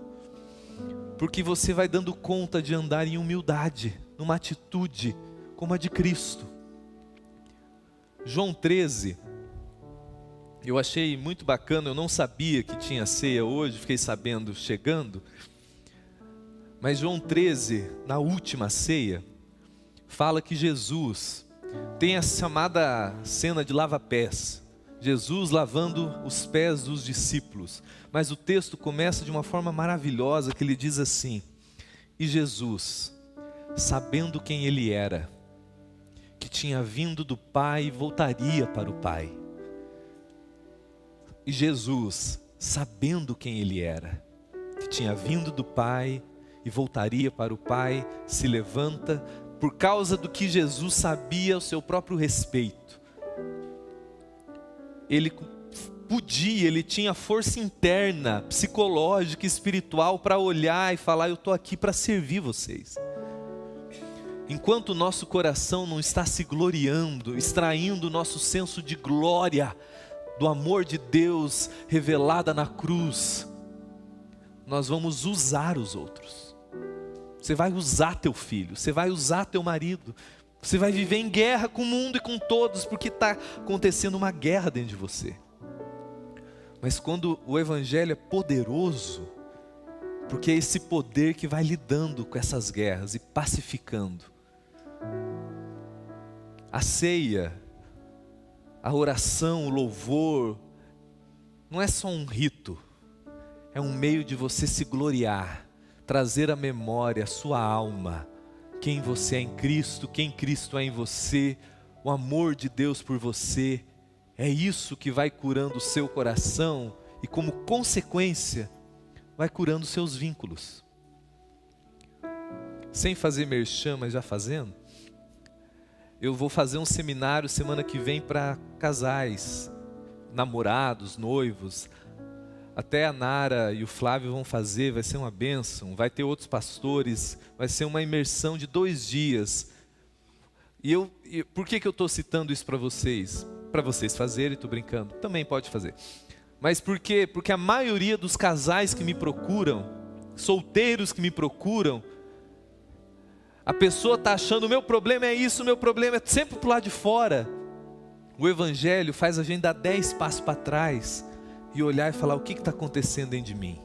Porque você vai dando conta de andar em humildade, numa atitude como a de Cristo. João 13, eu achei muito bacana, eu não sabia que tinha ceia hoje, fiquei sabendo chegando. Mas João 13, na última ceia, fala que Jesus tem a chamada cena de lava-pés. Jesus lavando os pés dos discípulos. Mas o texto começa de uma forma maravilhosa, que ele diz assim: e Jesus, sabendo quem ele era, que tinha vindo do Pai e voltaria para o Pai. E Jesus, sabendo quem ele era, que tinha vindo do Pai e voltaria para o Pai, se levanta, por causa do que Jesus sabia ao seu próprio respeito. Ele podia, ele tinha força interna, psicológica, espiritual, para olhar e falar, eu estou aqui para servir vocês. Enquanto o nosso coração não está se gloriando, extraindo o nosso senso de glória, do amor de Deus revelada na cruz, nós vamos usar os outros. Você vai usar teu filho, você vai usar teu marido, você vai viver em guerra com o mundo e com todos, porque está acontecendo uma guerra dentro de você. Mas quando o Evangelho é poderoso, porque é esse poder que vai lidando com essas guerras e pacificando. A ceia, a oração, o louvor, não é só um rito, é um meio de você se gloriar, trazer à memória a sua alma, quem você é em Cristo, quem Cristo é em você, o amor de Deus por você. É isso que vai curando o seu coração e, como consequência, vai curando os seus vínculos. Sem fazer merchan, mas já fazendo, eu vou fazer um seminário semana que vem para casais, namorados, noivos. Até a Nara e o Flávio vão fazer, vai ser uma bênção. Vai ter outros pastores, vai ser uma imersão de 2 dias. E por que eu estou citando isso para vocês? Para vocês fazerem, estou brincando, também pode fazer. Mas por quê? Porque a maioria dos casais que me procuram, solteiros que me procuram, a pessoa está achando, o meu problema é isso, o meu problema é sempre para o lado de fora. O Evangelho faz a gente dar 10 passos para trás e olhar e falar, o que está acontecendo dentro de mim?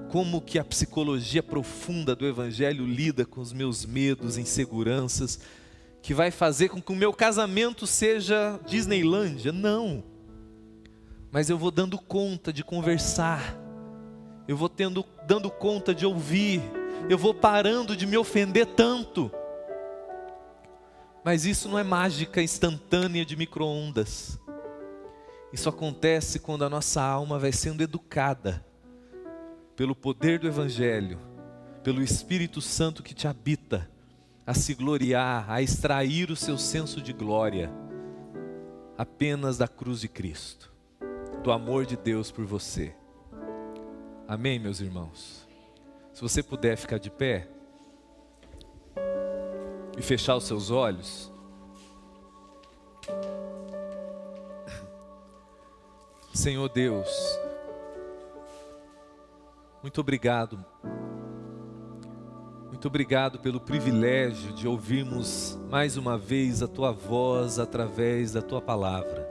Como que a psicologia profunda do Evangelho lida com os meus medos, inseguranças, que vai fazer com que o meu casamento seja Disneylândia? Não. Mas eu vou dando conta de conversar, eu vou dando conta de ouvir, eu vou parando de me ofender tanto. Mas isso não é mágica instantânea de micro-ondas. Isso acontece quando a nossa alma vai sendo educada pelo poder do Evangelho, pelo Espírito Santo que te habita, a se gloriar, a extrair o seu senso de glória apenas da cruz de Cristo, do amor de Deus por você. Amém, meus irmãos? Se você puder ficar de pé e fechar os seus olhos. Senhor Deus, muito obrigado Muito obrigado pelo privilégio de ouvirmos mais uma vez a Tua voz através da Tua palavra.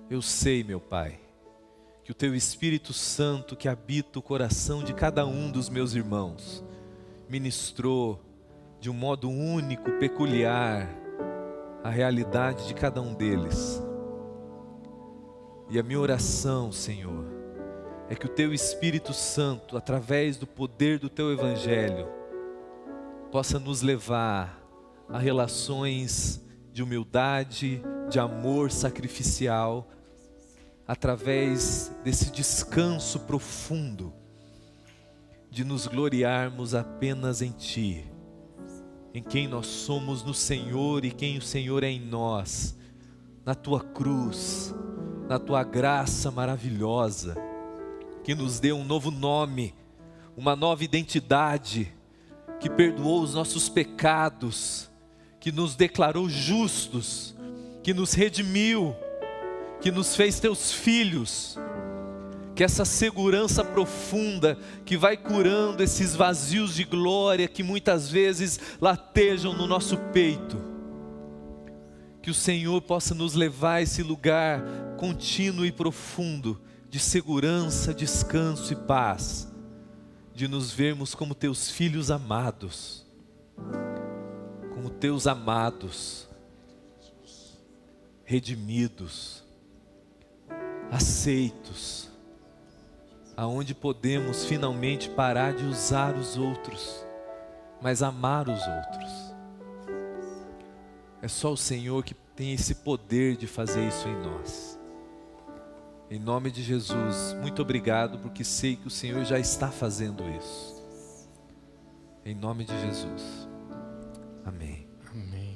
Eu sei, meu Pai, que o Teu Espírito Santo que habita o coração de cada um dos meus irmãos ministrou de um modo único, peculiar, a realidade de cada um deles. E a minha oração, Senhor, é que o Teu Espírito Santo, através do poder do Teu Evangelho, possa nos levar a relações de humildade, de amor sacrificial, através desse descanso profundo, de nos gloriarmos apenas em Ti, em quem nós somos no Senhor e quem o Senhor é em nós, na Tua cruz, na Tua graça maravilhosa, que nos deu um novo nome, uma nova identidade, que perdoou os nossos pecados, que nos declarou justos, que nos redimiu, que nos fez Teus filhos. Que essa segurança profunda que vai curando esses vazios de glória que muitas vezes latejam no nosso peito, que o Senhor possa nos levar a esse lugar contínuo e profundo de segurança, descanso e paz, de nos vermos como Teus filhos amados, como Teus amados, redimidos, aceitos, aonde podemos finalmente parar de usar os outros, mas amar os outros. É só o Senhor que tem esse poder de fazer isso em nós. Em nome de Jesus, muito obrigado, porque sei que o Senhor já está fazendo isso. Em nome de Jesus. Amém. Amém.